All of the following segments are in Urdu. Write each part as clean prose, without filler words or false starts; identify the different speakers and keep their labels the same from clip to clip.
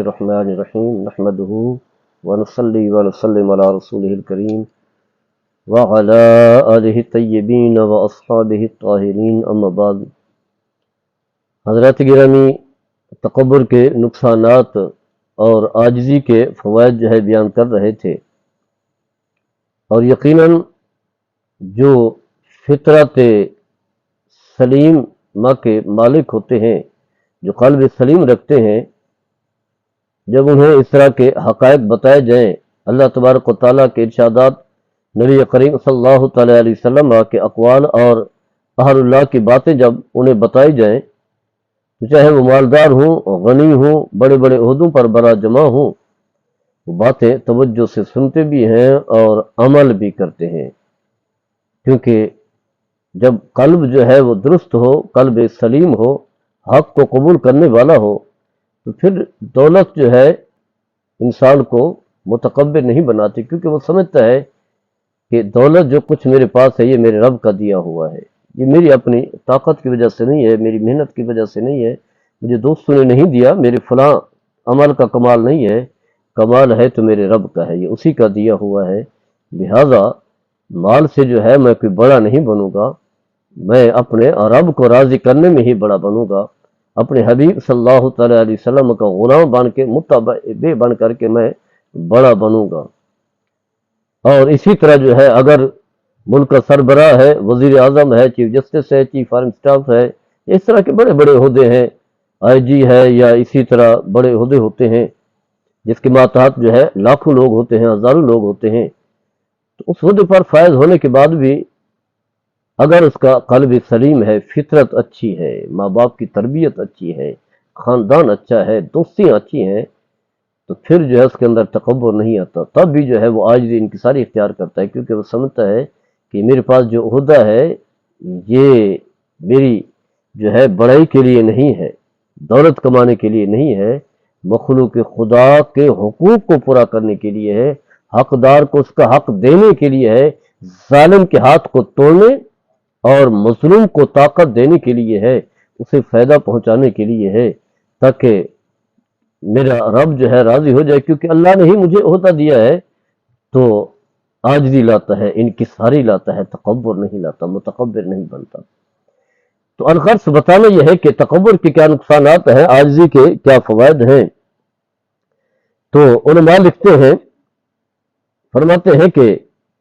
Speaker 1: الرحمن الرحیم نحمده ونصلی ونسلم علی رسولہ الکریم وعلی آلہ الطیبین واصحابہ الطاہرین اما بعد۔ حضرات گرامی، تکبر کے نقصانات اور عاجزی کے فوائد بیان کر رہے تھے، اور یقیناً جو فطرت سلیمہ کے مالک ہوتے ہیں، جو قلب سلیم رکھتے ہیں، جب انہیں اس طرح کے حقائق بتائے جائیں، اللہ تبارک و تعالیٰ کے ارشادات، نبی کریم صلی اللہ تعالیٰ علیہ وسلم کے اقوال اور اہل اللہ کی باتیں جب انہیں بتائی جائیں، تو چاہے وہ مالدار ہوں، غنی ہوں، بڑے بڑے عہدوں پر برا جمع ہوں، وہ باتیں توجہ سے سنتے بھی ہیں اور عمل بھی کرتے ہیں، کیونکہ جب قلب وہ درست ہو، قلب سلیم ہو، حق کو قبول کرنے والا ہو، تو پھر دولت انسان کو متکبر نہیں بناتی، کیونکہ وہ سمجھتا ہے کہ دولت جو کچھ میرے پاس ہے یہ میرے رب کا دیا ہوا ہے، یہ میری اپنی طاقت کی وجہ سے نہیں ہے، میری محنت کی وجہ سے نہیں ہے، مجھے دوستوں نے نہیں دیا، میرے فلاں عمل کا کمال نہیں ہے، کمال ہے تو میرے رب کا ہے، یہ اسی کا دیا ہوا ہے۔ لہذا مال سے میں کوئی بڑا نہیں بنوں گا، میں اپنے رب کو راضی کرنے میں ہی بڑا بنوں گا، اپنے حبیب صلی اللہ تعالیٰ علیہ وسلم کا غلام بن کے، متبع بن کر کے میں بڑا بنوں گا۔ اور اسی طرح اگر ملک کا سربراہ ہے، وزیر اعظم ہے، چیف جسٹس ہے، چیف آرم سٹاف ہے، اس طرح کے بڑے بڑے عہدے ہیں، آئی جی ہے، یا اسی طرح بڑے عہدے ہوتے ہیں جس کے ماتحت لاکھوں لوگ ہوتے ہیں، ہزاروں لوگ ہوتے ہیں، تو اس عہدے پر فائز ہونے کے بعد بھی اگر اس کا قلب سلیم ہے، فطرت اچھی ہے، ماں باپ کی تربیت اچھی ہے، خاندان اچھا ہے، دوستیاں اچھی ہیں، تو پھر اس کے اندر تکبر نہیں آتا، تب بھی وہ عاجزی انکساری اختیار کرتا ہے، کیونکہ وہ سمجھتا ہے کہ میرے پاس جو عہدہ ہے یہ میری بڑائی کے لیے نہیں ہے، دولت کمانے کے لیے نہیں ہے، مخلوق خدا کے حقوق کو پورا کرنے کے لیے ہے، حقدار کو اس کا حق دینے کے لیے ہے، ظالم کے ہاتھ کو توڑنے اور مظلوم کو طاقت دینے کے لیے ہے، اسے فائدہ پہنچانے کے لیے ہے، تاکہ میرا رب راضی ہو جائے، کیونکہ اللہ نے ہی مجھے عہدہ دیا ہے، تو عاجزی لاتا ہے، انکساری لاتا ہے، تکبر نہیں لاتا، متکبر نہیں بنتا۔ تو الغرض بتانا یہ ہے کہ تکبر کے کیا نقصانات ہیں، عاجزی کے کیا فوائد ہیں۔ تو علماء لکھتے ہیں، فرماتے ہیں کہ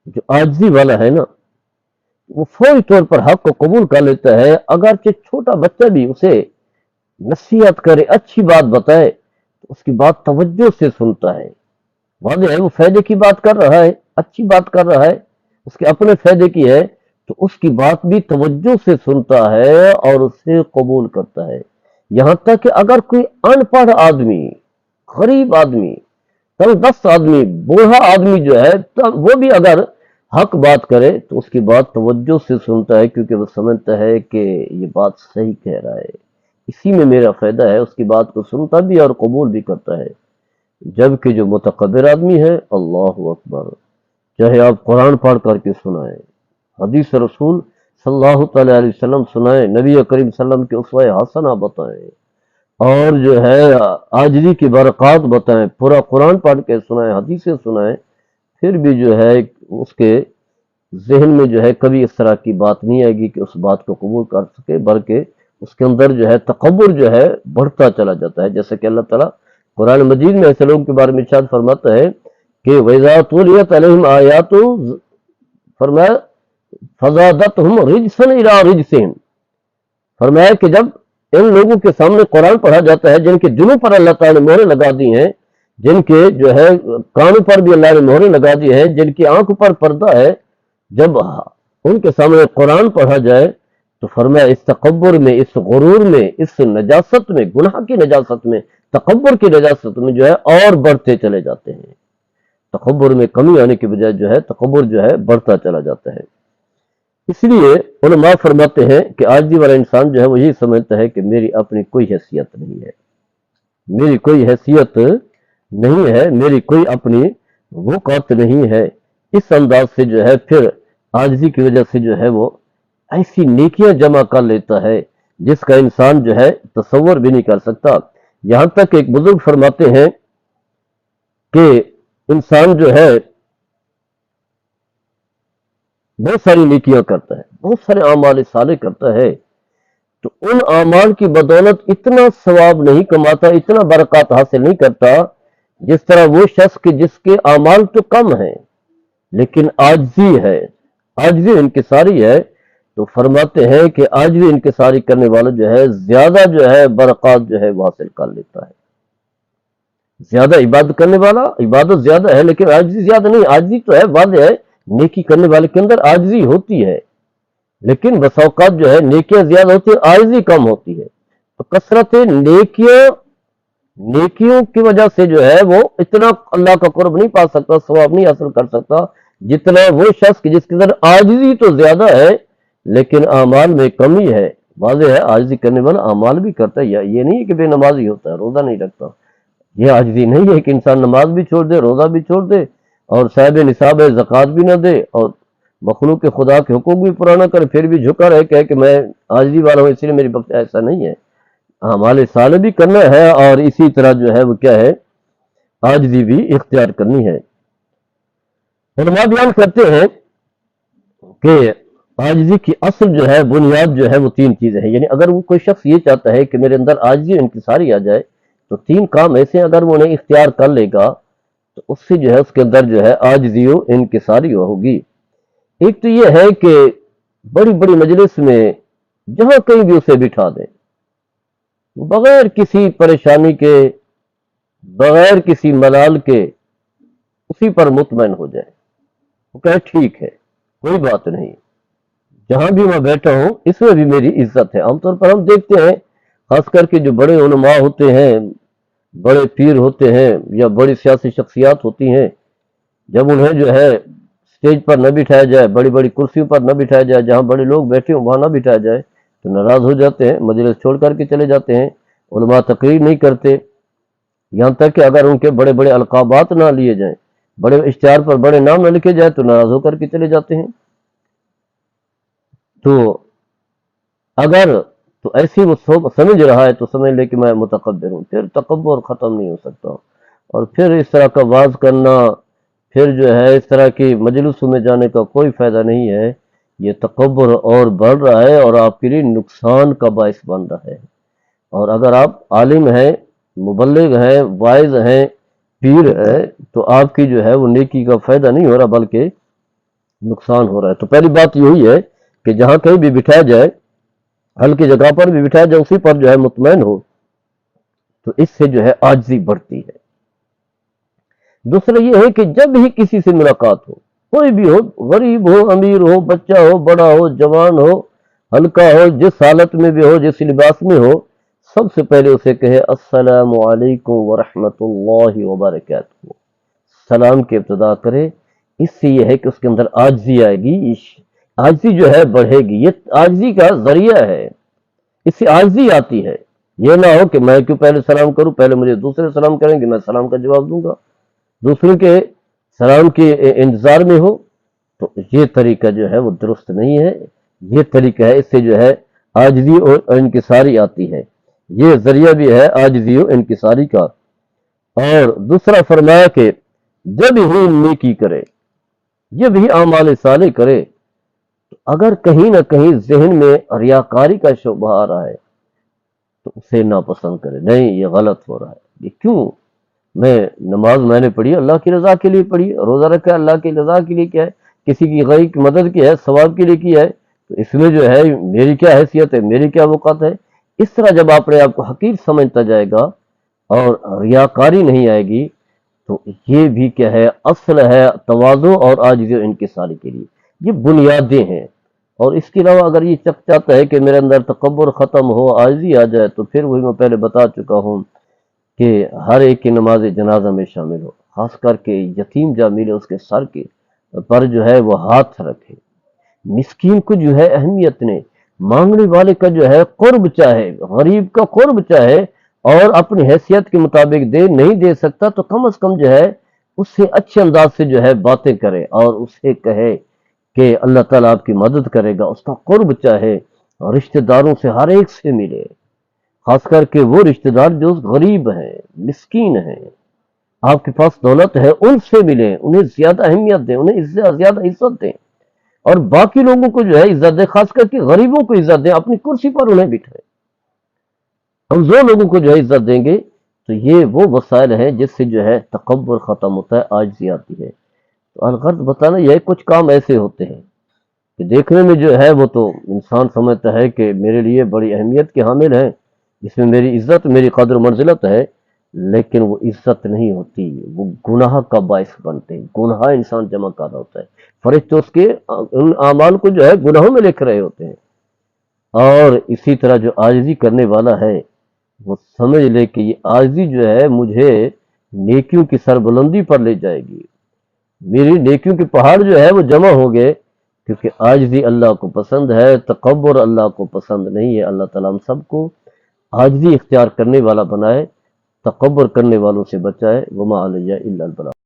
Speaker 1: جو عاجزی والا ہے نا، وہ فوری طور پر حق کو قبول کر لیتا ہے، اگرچہ چھوٹا بچہ بھی اسے نصیحت کرے، اچھی بات بتائے، تو اس کی بات توجہ سے سنتا ہے، واضح ہے وہ فائدے کی بات کر رہا ہے، اچھی بات کر رہا ہے، اس کے اپنے فائدے کی ہے، تو اس کی بات بھی توجہ سے سنتا ہے اور اسے قبول کرتا ہے۔ یہاں تک کہ اگر کوئی ان پڑھ آدمی، غریب آدمی، دست آدمی، بوڑھا آدمی وہ بھی اگر حق بات کرے تو اس کی بات توجہ سے سنتا ہے، کیونکہ وہ سمجھتا ہے کہ یہ بات صحیح کہہ رہا ہے، اسی میں میرا فائدہ ہے، اس کی بات کو سنتا بھی اور قبول بھی کرتا ہے۔ جبکہ جو متکبر آدمی ہے، اللہ اکبر، چاہے آپ قرآن پڑھ کر کے سنائیں، حدیث رسول صلی اللہ تعالیٰ علیہ وسلم سنائیں، نبی کریم صلی اللہ علیہ وسلم کے اسوہ حسنہ بتائیں، اور عاجزی کی برکات بتائیں، پورا قرآن پڑھ کے سنائیں، حدیثیں سنائیں، پھر بھی اس کے ذہن میں کبھی اس طرح کی بات نہیں آئے گی کہ اس بات کو قبول کر سکے، بلکہ اس کے اندر تکبر بڑھتا چلا جاتا ہے، جیسے کہ اللہ تعالیٰ قرآن مجید میں ایسے لوگوں کے بارے میں ارشاد فرماتا ہے کہ وَإِذَا تُلِيَتْ عَلَيْهِمْ آيَاتُ، فرمایا فَزَادَتْهُمْ رِجْسًا إِلَىٰ رِجْسِهِمْ، فرمایا کہ جب ان لوگوں کے سامنے قرآن پڑھا جاتا ہے، جن کے دلوں پر اللہ تعالیٰ نے مہریں لگا دی ہیں، جن کے کانوں پر بھی اللہ نے مہریں لگا دی ہیں، جن کی آنکھوں پر پردہ ہے، جب ان کے سامنے قرآن پڑھا جائے تو فرمایا اس تکبر میں، اس غرور میں، اس نجاست میں، گناہ کی نجاست میں، تکبر کی نجاست میں اور بڑھتے چلے جاتے ہیں۔ تکبر میں کمی آنے کی بجائے تکبر بڑھتا چلا جاتا ہے۔ اس لیے علماء فرماتے ہیں کہ عاجزی والا انسان وہ یہی سمجھتا ہے کہ میری اپنی کوئی حیثیت نہیں ہے، میری کوئی حیثیت نہیں ہے، میری کوئی اپنی وقت نہیں ہے۔ اس انداز سے پھر عاجزی کی وجہ سے وہ ایسی نیکیاں جمع کر لیتا ہے جس کا انسان تصور بھی نہیں کر سکتا۔ یہاں تک ایک بزرگ فرماتے ہیں کہ انسان جو ہے بہت ساری نیکیاں کرتا ہے، بہت سارے اعمال صالح کرتا ہے، تو ان اعمال کی بدولت اتنا ثواب نہیں کماتا، اتنا برکات حاصل نہیں کرتا جس طرح وہ شخص کہ جس کے اعمال تو کم ہیں لیکن عاجزی ہے، عاجزی انکساری ہے، تو فرماتے ہیں کہ عاجزی انکساری کرنے والا جو ہے زیادہ جو ہے برکات جو ہے وہ حاصل کر لیتا ہے۔ زیادہ عبادت کرنے والا عبادت زیادہ ہے لیکن عاجزی زیادہ نہیں، عاجزی تو ہے، واضح ہے نیکی کرنے والے کے اندر عاجزی ہوتی ہے، لیکن بس اوقات جو ہے نیکیاں زیادہ ہوتی ہیں، عاجزی کم ہوتی ہے۔ تو کثرت نیکیوں کی وجہ سے جو ہے وہ اتنا اللہ کا قرب نہیں پا سکتا، ثواب نہیں حاصل کر سکتا جتنا وہ شخص جس کے اندر عاجزی تو زیادہ ہے لیکن اعمال میں کمی ہے۔ واضح ہے عاجزی کرنے والا اعمال بھی کرتا ہے، یہ نہیں ہے کہ بے نمازی ہوتا ہے، روزہ نہیں رکھتا، یہ عاجزی نہیں ہے کہ انسان نماز بھی چھوڑ دے، روزہ بھی چھوڑ دے اور صاحب نصاب ہے زکوٰۃ بھی نہ دے اور مخلوق خدا کے حقوق بھی پورا نہ کرے، پھر بھی جھکا رہے کہ میں عاجزی والا ہوں اس لیے میری بخش، ایسا نہیں ہے۔ اعمال صالح بھی کرنا ہے اور اسی طرح جو ہے وہ کیا ہے عاجزی بھی اختیار کرنی ہے۔ علماء بیان کرتے ہیں کہ عاجزی کی اصل جو ہے بنیاد جو ہے وہ تین چیزیں ہیں، یعنی اگر وہ کوئی شخص یہ چاہتا ہے کہ میرے اندر عاجزی انکساری آ جائے تو تین کام ایسے اگر وہ انہیں اختیار کر لے گا تو اس سے جو ہے اس کے اندر جو ہے عاجزی و انکساری ہوگی۔ ایک تو یہ ہے کہ بڑی بڑی مجلس میں جہاں کہیں بھی اسے بٹھا دیں، بغیر کسی پریشانی کے، بغیر کسی ملال کے اسی پر مطمئن ہو جائے، وہ کہے ٹھیک ہے کوئی بات نہیں، جہاں بھی میں بیٹھا ہوں اس میں بھی میری عزت ہے۔ عام طور پر ہم دیکھتے ہیں خاص کر کے جو بڑے علماء ہوتے ہیں، بڑے پیر ہوتے ہیں یا بڑی سیاسی شخصیات ہوتی ہیں، جب انہیں جو ہے اسٹیج پر نہ بٹھایا جائے، بڑی بڑی کرسیوں پر نہ بٹھایا جائے، جہاں بڑے لوگ بیٹھے ہوں وہاں نہ بٹھایا جائے تو ناراض ہو جاتے ہیں، مجلس چھوڑ کر کے چلے جاتے ہیں، علماء تقریر نہیں کرتے، یہاں تک کہ اگر ان کے بڑے بڑے القابات نہ لیے جائیں، بڑے اشتہار پر بڑے نام نہ لکھے جائے تو ناراض ہو کر کے چلے جاتے ہیں۔ تو اگر تو ایسی وہ سمجھ رہا ہے تو سمجھ لے کہ میں متکبر ہوں، پھر تکبر ختم نہیں ہو سکتا، اور پھر اس طرح کا واز کرنا، پھر جو ہے اس طرح کی مجلسوں میں جانے کا کوئی فائدہ نہیں ہے، یہ تکبر اور بڑھ رہا ہے اور آپ کے لیے نقصان کا باعث بن رہا ہے۔ اور اگر آپ عالم ہیں، مبلغ ہیں، واعظ ہیں، پیر ہے، تو آپ کی جو ہے وہ نیکی کا فائدہ نہیں ہو رہا بلکہ نقصان ہو رہا ہے۔ تو پہلی بات یہی ہے کہ جہاں کہیں بھی بٹھایا جائے، ہلکی جگہ پر بھی بٹھایا جائے، اسی پر جو ہے مطمئن ہو، تو اس سے جو ہے عاجزی بڑھتی ہے۔ دوسرا یہ ہے کہ جب بھی کسی سے ملاقات ہو، کوئی بھی ہو، غریب ہو، امیر ہو، بچہ ہو، بڑا ہو، جوان ہو، ہلکا ہو، جس حالت میں بھی ہو، جس لباس میں ہو، سب سے پہلے اسے کہے السلام علیکم ورحمۃ اللہ وبرکاتہ، سلام کی ابتدا کرے۔ اس سے یہ ہے کہ اس کے اندر عاجزی آئے گی، عاجزی جو ہے بڑھے گی، یہ عاجزی کا ذریعہ ہے، اس سے عاجزی آتی ہے۔ یہ نہ ہو کہ میں کیوں پہلے سلام کروں، پہلے مجھے دوسرے سلام کریں گے، میں سلام کا جواب دوں گا، دوسروں کے سلام کے انتظار میں ہو، تو یہ طریقہ جو ہے وہ درست نہیں ہے۔ یہ طریقہ ہے، اس سے جو ہے عاجزی اور انکساری آتی ہے، یہ ذریعہ بھی ہے عاجزی اور انکساری کا۔ اور دوسرا فرمایا کہ جب ہی نیکی کرے، جب ہی اعمال صالح کرے، تو اگر کہیں نہ کہیں ذہن میں ریاکاری کا شبہ آ رہا ہے تو اسے ناپسند کرے، نہیں یہ غلط ہو رہا ہے، یہ کیوں؟ نماز میں نے پڑھی اللہ کی رضا کے لیے پڑھی، روزہ رکھا اللہ کی رضا کے لیے کیا ہے، کسی کی غریب کی مدد کی ہے، ثواب کے لیے کی ہے، تو اس میں جو ہے میری کیا حیثیت ہے، میری کیا وقت ہے۔ اس طرح جب اپنے آپ کو حقیر سمجھتا جائے گا اور ریاکاری نہیں آئے گی تو یہ بھی کیا ہے، اصل ہے تواضع اور عاجزی و انکساری کے لیے، یہ بنیادیں ہیں۔ اور اس کے علاوہ اگر یہ چاہتا ہے کہ میرے اندر تکبر ختم ہو، عاجزی آ جائے، تو پھر وہی میں پہلے بتا چکا ہوں کہ ہر ایک کی نماز جنازہ میں شامل ہو، خاص کر کے یتیم جا ملے اس کے سر کے پر جو ہے وہ ہاتھ رکھے، مسکین کو جو ہے اہمیت نے، مانگنے والے کا جو ہے قرب چاہے، غریب کا قرب چاہے، اور اپنی حیثیت کے مطابق دے، نہیں دے سکتا تو کم از کم جو ہے اس سے اچھے انداز سے جو ہے باتیں کرے اور اسے کہے کہ اللہ تعالیٰ آپ کی مدد کرے گا، اس کا قرب چاہے، اور رشتہ داروں سے ہر ایک سے ملے، خاص کر کے وہ رشتہ دار جو غریب ہیں، مسکین ہیں، آپ کے پاس دولت ہے، ان سے ملیں، انہیں زیادہ اہمیت دیں، انہیں اس سے زیادہ عزت دیں، اور باقی لوگوں کو جو ہے عزت دیں، خاص کر کے غریبوں کو عزت دیں، اپنی کرسی پر انہیں بٹھائیں۔ کمزور لوگوں کو جو ہے عزت دیں گے تو یہ وہ وسائل ہیں جس سے جو ہے تکبر ختم ہوتا ہے، عاجزی آتی ہے۔ تو الغرض بتانا یہ کچھ کام ایسے ہوتے ہیں کہ دیکھنے میں جو ہے وہ تو انسان سمجھتا ہے کہ میرے لیے بڑی اہمیت کے حامل ہیں، جس میں میری عزت، میری قدر و منزلت ہے، لیکن وہ عزت نہیں ہوتی، وہ گناہ کا باعث بنتے ہیں، گناہ انسان جمع کر رہا ہوتا ہے، فرشتے اس کے ان اعمال کو جو ہے گناہوں میں لکھ رہے ہوتے ہیں۔ اور اسی طرح جو عاجزی کرنے والا ہے وہ سمجھ لے کہ یہ عاجزی جو ہے مجھے نیکیوں کی سربلندی پر لے جائے گی، میری نیکیوں کے پہاڑ جو ہے وہ جمع ہو گئے، کیونکہ عاجزی اللہ کو پسند ہے، تکبر اللہ کو پسند نہیں ہے۔ اللہ تعالیٰ ہم سب کو عاجزی اختیار کرنے والا بنائے، تکبر کرنے والوں سے بچائے۔ وما علیہ الا البلاغ۔